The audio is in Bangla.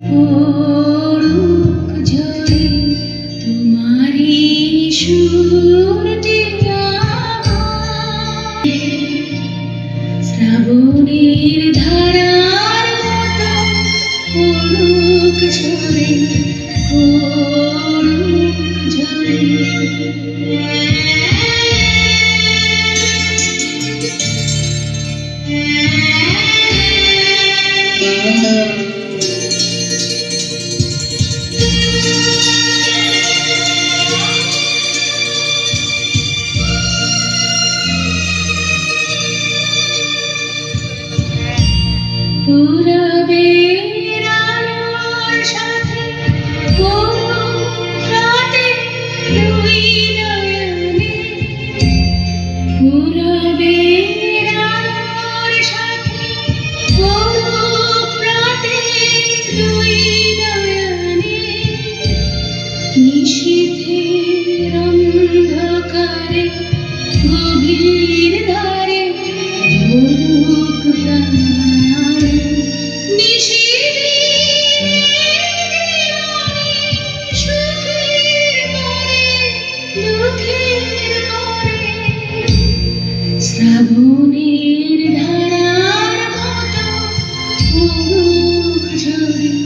পড়ুক ঝরে তোমারি সুরটি আমায়, শ্রাবণের ধারার মতো পড়ুক ঝরে, পড়ুক ঝরে। পূরবের আলোর সাথে রাতে রুই